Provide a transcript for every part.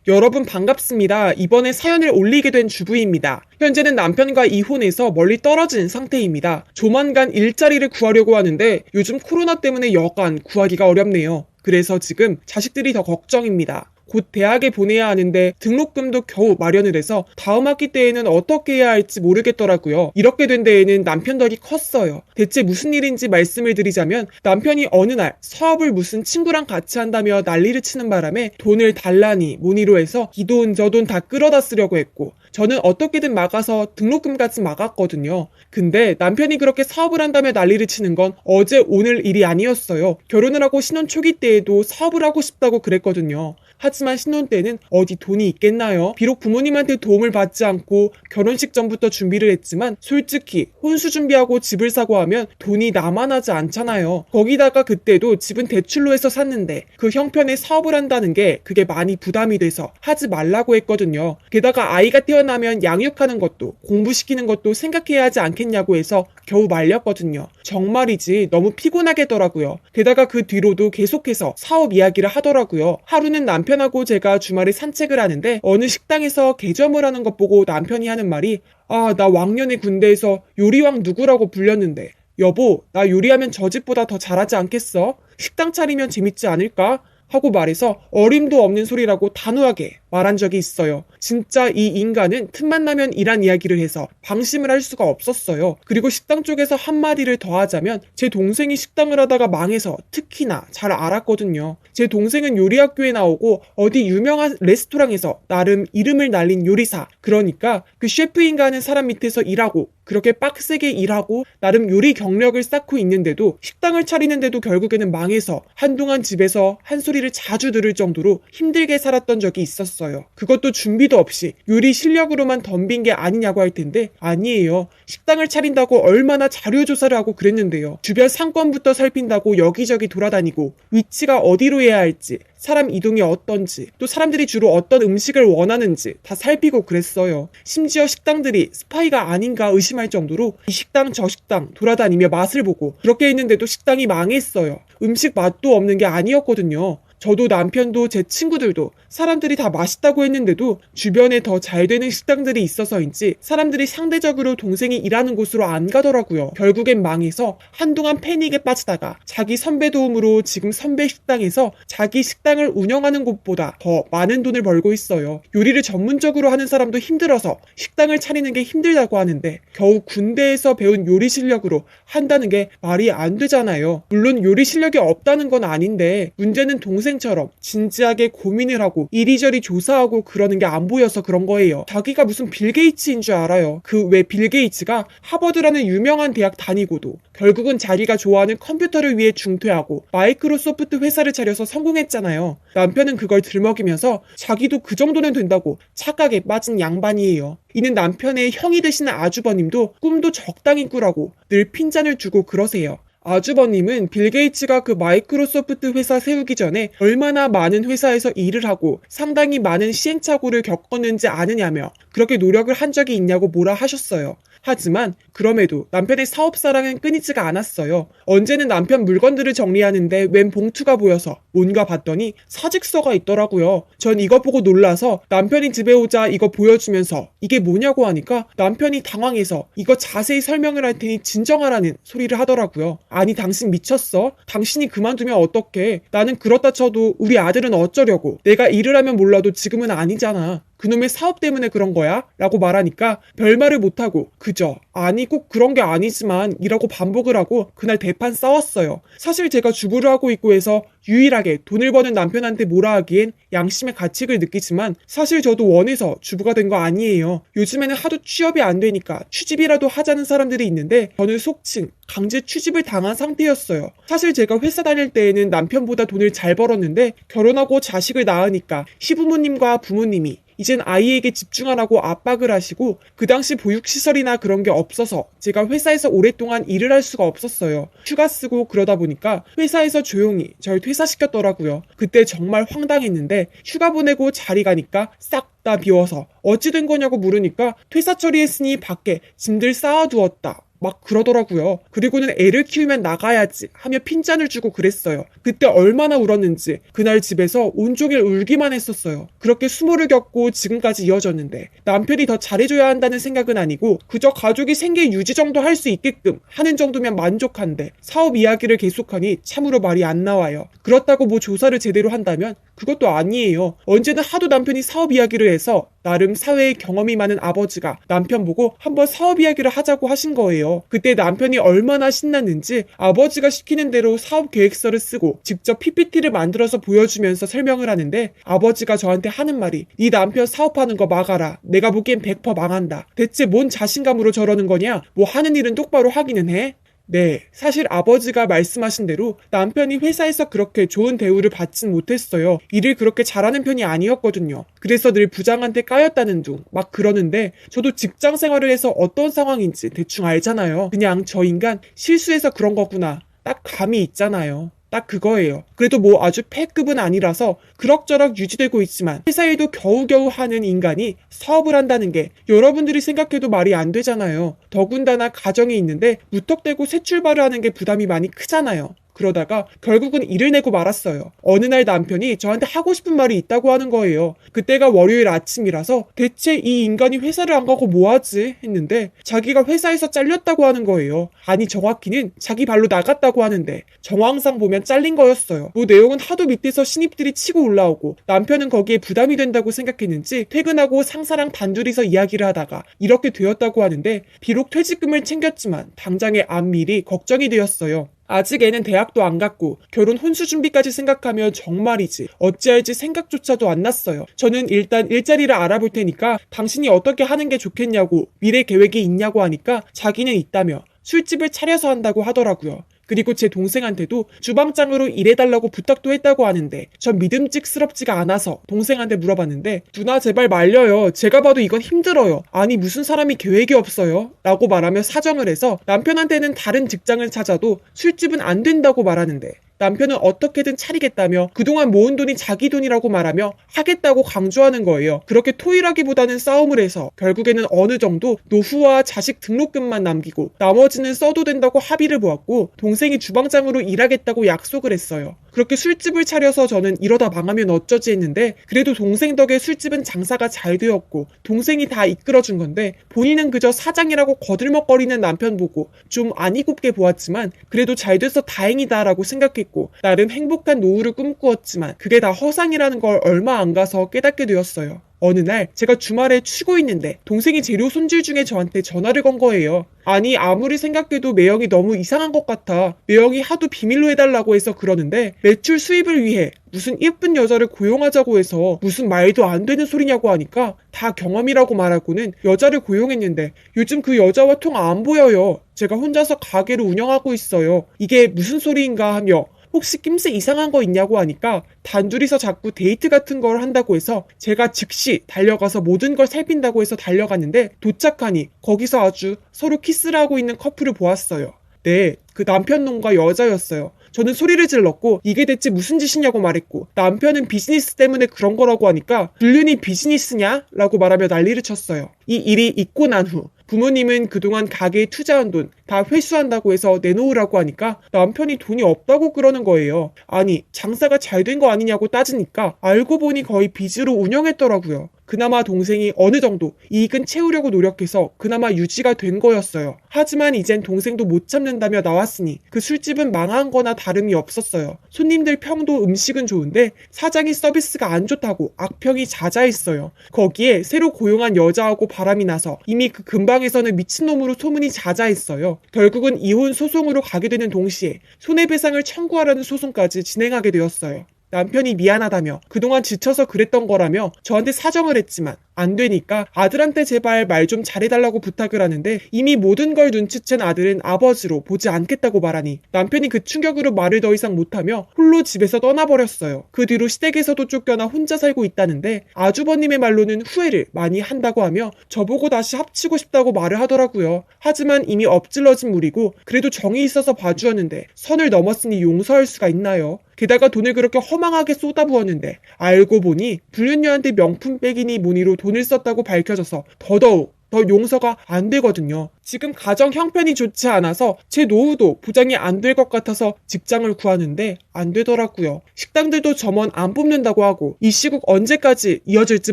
여러분 반갑습니다. 이번에 사연을 올리게 된 주부입니다. 현재는 남편과 이혼해서 멀리 떨어진 상태입니다. 조만간 일자리를 구하려고 하는데 요즘 코로나 때문에 여간 구하기가 어렵네요. 그래서 지금 자식들이 더 걱정입니다. 곧 대학에 보내야 하는데 등록금도 겨우 마련을 해서 다음 학기 때에는 어떻게 해야 할지 모르겠더라고요. 이렇게 된 데에는 남편 덕이 컸어요. 대체 무슨 일인지 말씀을 드리자면 남편이 어느 날 사업을 무슨 친구랑 같이 한다며 난리를 치는 바람에 돈을 달라니 뭐니로 해서 이 돈 저 돈 다 끌어다 쓰려고 했고 저는 어떻게든 막아서 등록금까지 막았거든요. 근데 남편이 그렇게 사업을 한다며 난리를 치는 건 어제 오늘 일이 아니었어요. 결혼을 하고 신혼 초기 때에도 사업을 하고 싶다고 그랬거든요. 하지만 신혼 때는 어디 돈이 있겠나요? 비록 부모님한테 도움을 받지 않고 결혼식 전부터 준비를 했지만 솔직히 혼수 준비하고 집을 사고 하면 돈이 남아나지 않잖아요. 거기다가 그때도 집은 대출로 해서 샀는데 그 형편에 사업을 한다는 게 그게 많이 부담이 돼서 하지 말라고 했거든요. 게다가 아이가 태어나면 양육하는 것도 공부시키는 것도 생각해야 하지 않겠냐고 해서 겨우 말렸거든요. 정말이지 너무 피곤하겠더라고요. 게다가 그 뒤로도 계속해서 사업 이야기를 하더라고요. 하루는 남편하고 제가 주말에 산책을 하는데 어느 식당에서 개점을 하는 것 보고 남편이 하는 말이 나 왕년에 군대에서 요리왕 누구라고 불렸는데 여보 나 요리하면 저 집보다 더 잘하지 않겠어? 식당 차리면 재밌지 않을까? 하고 말해서 어림도 없는 소리라고 단호하게 말한 적이 있어요. 진짜 이 인간은 틈만 나면 이란 이야기를 해서 방심을 할 수가 없었어요. 그리고 식당 쪽에서 한마디를 더 하자면 제 동생이 식당을 하다가 망해서 특히나 잘 알았거든요. 제 동생은 요리학교에 나오고 어디 유명한 레스토랑에서 나름 이름을 날린 요리사, 그러니까 그 셰프인가 하는 사람 밑에서 일하고 그렇게 빡세게 일하고 나름 요리 경력을 쌓고 있는데도 식당을 차리는데도 결국에는 망해서 한동안 집에서 한 소리를 자주 들을 정도로 힘들게 살았던 적이 있었어요. 그것도 준비도 없이 요리 실력으로만 덤빈 게 아니냐고 할 텐데 아니에요. 식당을 차린다고 얼마나 자료 조사를 하고 그랬는데요. 주변 상권부터 살핀다고 여기저기 돌아다니고 위치가 어디로 해야 할지, 사람 이동이 어떤지, 또 사람들이 주로 어떤 음식을 원하는지 다 살피고 그랬어요. 심지어 식당들이 스파이가 아닌가 의심할 정도로 이 식당 저 식당 돌아다니며 맛을 보고 그렇게 했는데도 식당이 망했어요. 음식 맛도 없는 게 아니었거든요. 저도 남편도 제 친구들도 사람들이 다 맛있다고 했는데도 주변에 더 잘 되는 식당들이 있어서인지 사람들이 상대적으로 동생이 일하는 곳으로 안 가더라고요. 결국엔 망해서 한동안 패닉에 빠지다가 자기 선배 도움으로 지금 선배 식당에서 자기 식당을 운영하는 곳보다 더 많은 돈을 벌고 있어요. 요리를 전문적으로 하는 사람도 힘들어서 식당을 차리는 게 힘들다고 하는데 겨우 군대에서 배운 요리 실력으로 한다는 게 말이 안 되잖아요. 물론 요리 실력이 없다는 건 아닌데 문제는 동생처럼 진지하게 고민을 하고 이리저리 조사하고 그러는 게 안 보여서 그런 거예요. 자기가 무슨 빌 게이츠인 줄 알아요. 그 왜 빌 게이츠가 하버드라는 유명한 대학 다니고도 결국은 자기가 좋아하는 컴퓨터를 위해 중퇴하고 마이크로소프트 회사를 차려서 성공했잖아요. 남편은 그걸 들먹이면서 자기도 그 정도는 된다고 착각에 빠진 양반이에요. 이는 남편의 형이 되시는 아주버님도 꿈도 적당히 꾸라고 늘 핀잔을 주고 그러세요. 아주버님은 빌 게이츠가 그 마이크로소프트 회사 세우기 전에 얼마나 많은 회사에서 일을 하고 상당히 많은 시행착오를 겪었는지 아느냐며 그렇게 노력을 한 적이 있냐고 뭐라 하셨어요. 하지만 그럼에도 남편의 사업사랑은 끊이지가 않았어요. 언제는 남편 물건들을 정리하는데 웬 봉투가 보여서 뭔가 봤더니 사직서가 있더라고요. 전 이거 보고 놀라서 남편이 집에 오자 이거 보여주면서 이게 뭐냐고 하니까 남편이 당황해서 이거 자세히 설명을 할 테니 진정하라는 소리를 하더라고요. 아니 당신 미쳤어? 당신이 그만두면 어떡해? 나는 그렇다 쳐도 우리 아들은 어쩌려고? 내가 일을 하면 몰라도 지금은 아니잖아. 그놈의 사업 때문에 그런 거야? 라고 말하니까 별말을 못하고 그저 아니 꼭 그런 게 아니지만 이라고 반복을 하고 그날 대판 싸웠어요. 사실 제가 주부를 하고 있고 해서 유일하게 돈을 버는 남편한테 뭐라 하기엔 양심의 가책을 느끼지만 사실 저도 원해서 주부가 된 거 아니에요. 요즘에는 하도 취업이 안 되니까 취직이라도 하자는 사람들이 있는데 저는 속칭 강제 취직을 당한 상태였어요. 사실 제가 회사 다닐 때에는 남편보다 돈을 잘 벌었는데 결혼하고 자식을 낳으니까 시부모님과 부모님이 이젠 아이에게 집중하라고 압박을 하시고 그 당시 보육시설이나 그런 게 없어서 제가 회사에서 오랫동안 일을 할 수가 없었어요. 휴가 쓰고 그러다 보니까 회사에서 조용히 절 퇴사시켰더라고요. 그때 정말 황당했는데 휴가 보내고 자리 가니까 싹 다 비워서 어찌 된 거냐고 물으니까 퇴사 처리했으니 밖에 짐들 쌓아두었다. 막 그러더라고요. 그리고는 애를 키우면 나가야지 하며 핀잔을 주고 그랬어요. 그때 얼마나 울었는지 그날 집에서 온종일 울기만 했었어요. 그렇게 수모를 겪고 지금까지 이어졌는데 남편이 더 잘해줘야 한다는 생각은 아니고 그저 가족이 생계 유지 정도 할 수 있게끔 하는 정도면 만족한데 사업 이야기를 계속하니 참으로 말이 안 나와요. 그렇다고 뭐 조사를 제대로 한다면 그것도 아니에요. 언제는 하도 남편이 사업 이야기를 해서 나름 사회에 경험이 많은 아버지가 남편 보고 한번 사업 이야기를 하자고 하신 거예요. 그때 남편이 얼마나 신났는지 아버지가 시키는 대로 사업 계획서를 쓰고 직접 PPT를 만들어서 보여주면서 설명을 하는데 아버지가 저한테 하는 말이 네 남편 사업하는 거 막아라. 내가 보기엔 100% 망한다. 대체 뭔 자신감으로 저러는 거냐? 뭐 하는 일은 똑바로 하기는 해? 네, 사실 아버지가 말씀하신 대로 남편이 회사에서 그렇게 좋은 대우를 받진 못했어요. 일을 그렇게 잘하는 편이 아니었거든요. 그래서 늘 부장한테 까였다는 둥 막 그러는데 저도 직장 생활을 해서 어떤 상황인지 대충 알잖아요. 그냥 저 인간 실수해서 그런 거구나. 딱 감이 있잖아요. 딱 그거예요. 그래도 뭐 아주 패급은 아니라서 그럭저럭 유지되고 있지만 회사에도 겨우겨우 하는 인간이 사업을 한다는 게 여러분들이 생각해도 말이 안 되잖아요. 더군다나 가정이 있는데 무턱대고 새 출발을 하는 게 부담이 많이 크잖아요. 그러다가 결국은 일을 내고 말았어요. 어느 날 남편이 저한테 하고 싶은 말이 있다고 하는 거예요. 그때가 월요일 아침이라서 대체 이 인간이 회사를 안 가고 뭐하지? 했는데 자기가 회사에서 잘렸다고 하는 거예요. 아니 정확히는 자기 발로 나갔다고 하는데 정황상 보면 잘린 거였어요. 뭐 내용은 하도 밑에서 신입들이 치고 올라오고 남편은 거기에 부담이 된다고 생각했는지 퇴근하고 상사랑 단둘이서 이야기를 하다가 이렇게 되었다고 하는데 비록 퇴직금을 챙겼지만 당장의 앞일이 걱정이 되었어요. 아직 애는 대학도 안 갔고 결혼 혼수 준비까지 생각하면 정말이지 어찌할지 생각조차도 안 났어요. 저는 일단 일자리를 알아볼 테니까 당신이 어떻게 하는 게 좋겠냐고 미래 계획이 있냐고 하니까 자기는 있다며 술집을 차려서 한다고 하더라고요. 그리고 제 동생한테도 주방장으로 일해달라고 부탁도 했다고 하는데 전 믿음직스럽지가 않아서 동생한테 물어봤는데 누나 제발 말려요. 제가 봐도 이건 힘들어요. 아니 무슨 사람이 계획이 없어요? 라고 말하며 사정을 해서 남편한테는 다른 직장을 찾아도 술집은 안 된다고 말하는데 남편은 어떻게든 차리겠다며 그동안 모은 돈이 자기 돈이라고 말하며 하겠다고 강조하는 거예요. 그렇게 토의라기보다는 싸움을 해서 결국에는 어느 정도 노후와 자식 등록금만 남기고 나머지는 써도 된다고 합의를 보았고 동생이 주방장으로 일하겠다고 약속을 했어요. 그렇게 술집을 차려서 저는 이러다 망하면 어쩌지 했는데 그래도 동생 덕에 술집은 장사가 잘 되었고 동생이 다 이끌어준 건데 본인은 그저 사장이라고 거들먹거리는 남편 보고 좀 안 이곱게 보았지만 그래도 잘 돼서 다행이다라고 생각했고 나름 행복한 노후를 꿈꾸었지만 그게 다 허상이라는 걸 얼마 안 가서 깨닫게 되었어요. 어느 날 제가 주말에 쉬고 있는데 동생이 재료 손질 중에 저한테 전화를 건 거예요. 아니 아무리 생각해도 매형이 너무 이상한 것 같아. 매형이 하도 비밀로 해달라고 해서 그러는데 매출 수입을 위해 무슨 예쁜 여자를 고용하자고 해서 무슨 말도 안 되는 소리냐고 하니까 다 경험이라고 말하고는 여자를 고용했는데 요즘 그 여자와 통 안 보여요. 제가 혼자서 가게를 운영하고 있어요. 이게 무슨 소리인가 하며 혹시 낌새 이상한 거 있냐고 하니까 단둘이서 자꾸 데이트 같은 걸 한다고 해서 제가 즉시 달려가서 모든 걸 살핀다고 해서 달려갔는데 도착하니 거기서 아주 서로 키스를 하고 있는 커플을 보았어요. 네, 그 남편 놈과 여자였어요. 저는 소리를 질렀고 이게 대체 무슨 짓이냐고 말했고 남편은 비즈니스 때문에 그런 거라고 하니까 불륜이 비즈니스냐? 라고 말하며 난리를 쳤어요. 이 일이 있고 난 후 부모님은 그동안 가게에 투자한 돈 다 회수한다고 해서 내놓으라고 하니까 남편이 돈이 없다고 그러는 거예요. 아니 장사가 잘 된 거 아니냐고 따지니까 알고 보니 거의 빚으로 운영했더라고요. 그나마 동생이 어느 정도 이익은 채우려고 노력해서 그나마 유지가 된 거였어요. 하지만 이젠 동생도 못 참는다며 나왔으니 그 술집은 망한 거나 다름이 없었어요. 손님들 평도 음식은 좋은데 사장이 서비스가 안 좋다고 악평이 자자했어요. 거기에 새로 고용한 여자하고 바람이 나서 이미 그 근방에서는 미친놈으로 소문이 자자했어요. 결국은 이혼 소송으로 가게 되는 동시에 손해배상을 청구하라는 소송까지 진행하게 되었어요. 남편이 미안하다며 그동안 지쳐서 그랬던 거라며 저한테 사정을 했지만 안 되니까 아들한테 제발 말 좀 잘해달라고 부탁을 하는데 이미 모든 걸 눈치챈 아들은 아버지로 보지 않겠다고 말하니 남편이 그 충격으로 말을 더 이상 못하며 홀로 집에서 떠나버렸어요. 그 뒤로 시댁에서도 쫓겨나 혼자 살고 있다는데 아주버님의 말로는 후회를 많이 한다고 하며 저보고 다시 합치고 싶다고 말을 하더라고요. 하지만 이미 엎질러진 물이고 그래도 정이 있어서 봐주었는데 선을 넘었으니 용서할 수가 있나요? 게다가 돈을 그렇게 허망하게 쏟아부었는데 알고 보니 불륜녀한테 명품백이니 뭐니로 돈을 썼다고 밝혀져서 더더욱 더 용서가 안 되거든요. 지금 가정 형편이 좋지 않아서 제 노후도 보장이 안 될 것 같아서 직장을 구하는데 안 되더라고요. 식당들도 점원 안 뽑는다고 하고 이 시국 언제까지 이어질지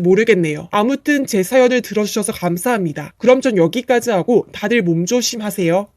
모르겠네요. 아무튼 제 사연을 들어주셔서 감사합니다. 그럼 전 여기까지 하고 다들 몸조심하세요.